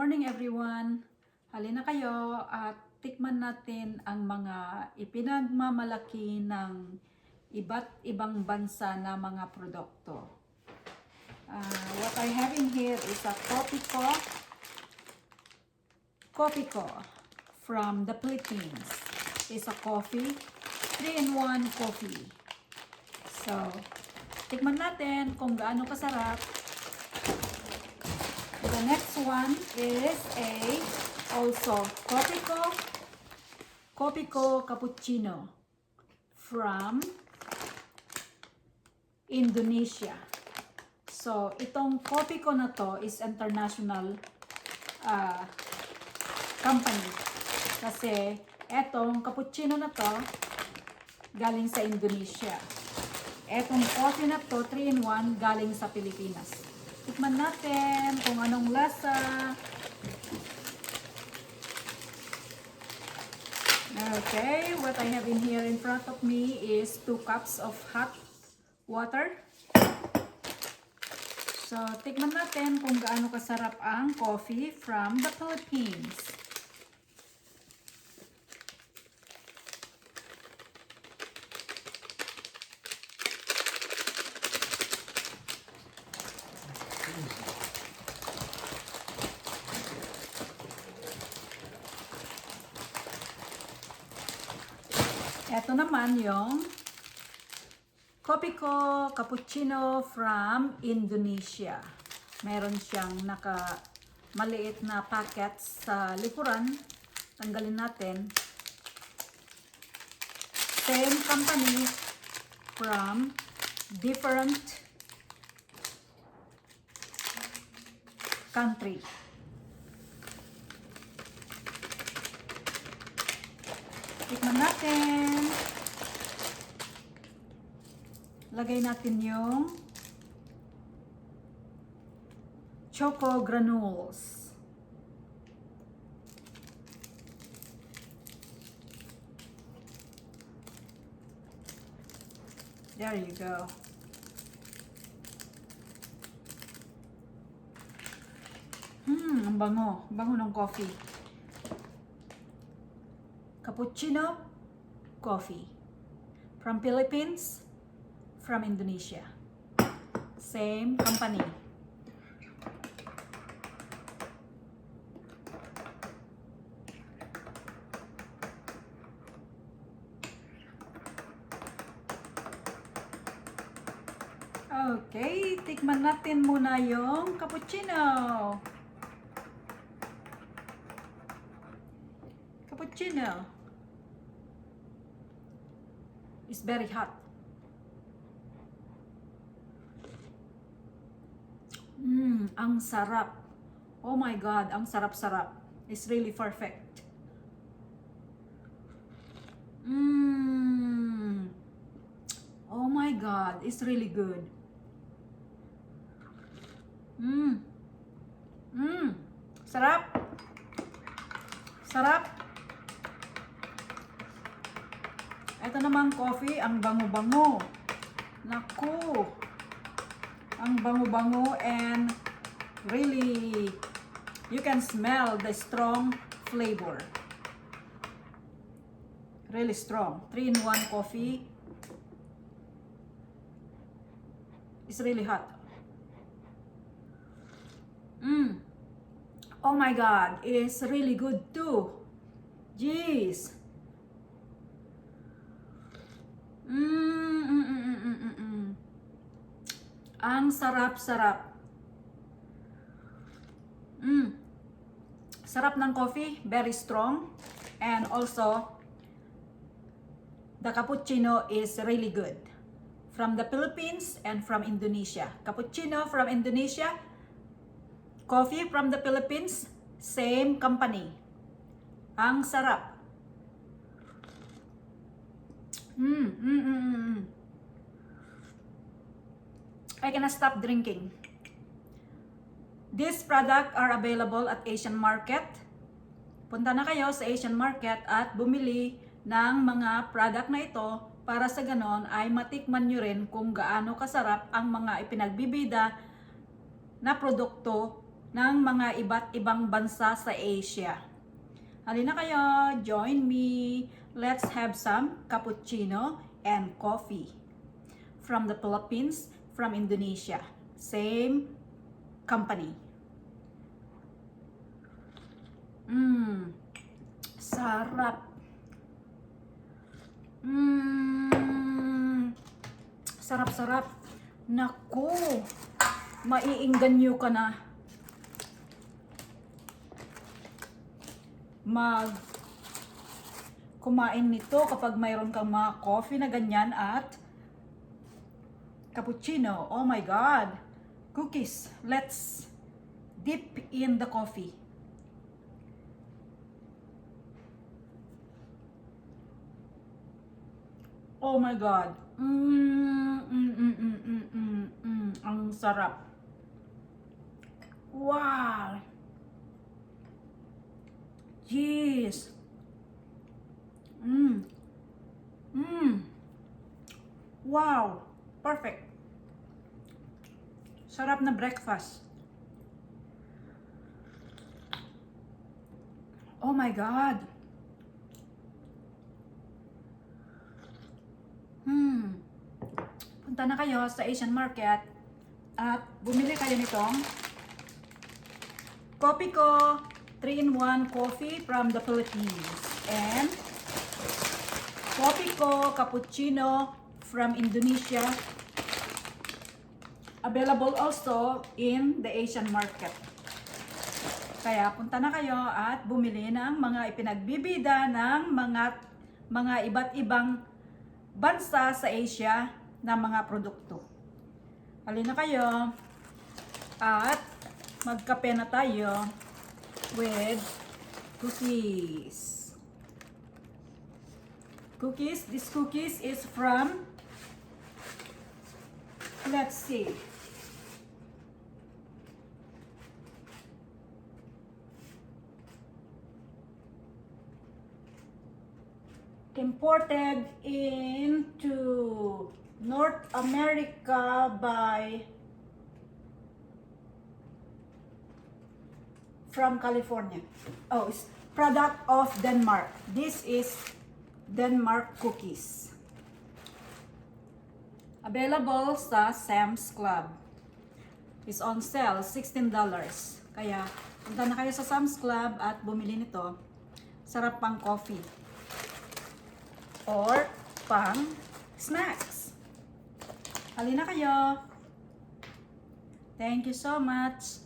morning everyone! Halina kayo at tikman natin ang mga ipinagmamalaki ng iba't ibang bansa na mga produkto. What I have in here is a Kopiko from the Philippines. It's a coffee, 3-in-1 coffee. So, tikman natin kung gaano kasarap. The next one is also Kopiko cappuccino from Indonesia. So, itong Kopiko na to is international company. Kasi etong cappuccino na to galing sa Indonesia. Etong coffee na to 3-in-1 galing sa Pilipinas. Tikman natin kung anong lasa. Okay, what I have in here in front of me is 2 cups of hot water. So, tikman natin kung gaano kasarap ang coffee from the Philippines. Ito naman yung Kopiko cappuccino from Indonesia. Meron siyang maliit na packet sa likuran. Tanggalin natin. Same company from different country. Tikman natin. Lagay natin yung choco granules. There you go. Ang bango. Bango ng coffee. Cappuccino coffee from Philippines, from Indonesia. Same company. Okay, tikman natin muna yung cappuccino. Cappuccino is very hot. Ang sarap. Oh my God, ang sarap-sarap. It's really perfect. Oh my God, it's really good. Sarap. Sarap. Ito naman coffee, ang bango-bango. Naku. Ang bango-bango and really you can smell the strong flavor. Really strong. 3-in-1 coffee. It's really hot. Oh my God, it's really good too. Jeez. Ang sarap-sarap. Sarap ng coffee, very strong. And also, the cappuccino is really good. From the Philippines and from Indonesia. Cappuccino from Indonesia, coffee from the Philippines, same company. Ang sarap. I cannot stop drinking. These products are available at Asian Market. Punta na kayo sa Asian Market at bumili ng mga product na ito para sa ganon ay matikman nyo rin kung gaano kasarap ang mga ipinagbibida na produkto ng mga iba't ibang bansa sa Asia. Halina kayo, join me. Let's have some cappuccino and coffee. From the Philippines, from Indonesia. Same company. Sarap. Sarap-sarap. Naku, maiingganyo ka na kumain nito kapag mayroon kang mga coffee na ganyan at cappuccino. Oh my God. Cookies. Let's dip in the coffee. Oh my God. Ang sarap. Wow. Jeez. Wow. Perfect. Sarap na breakfast. Oh my God. Punta na kayo sa Asian market at bumili kayo nitong Kopiko 3-in-1 coffee from the Philippines and Kopiko cappuccino from Indonesia. Available also in the Asian market. Kaya punta na kayo at bumili ng mga ipinagbibida ng mga iba't ibang bansa sa Asia na mga produkto. Halina kayo at magkape na tayo with cookies. This cookies is from, let's see. Imported into North America from California. Oh, it's product of Denmark. This is Denmark cookies. Available sa Sam's Club. It's on sale, $16. Kaya punta na kayo sa Sam's Club at bumili nito. Sarap pang coffee. Or pang snacks. Halina kayo. Thank you so much.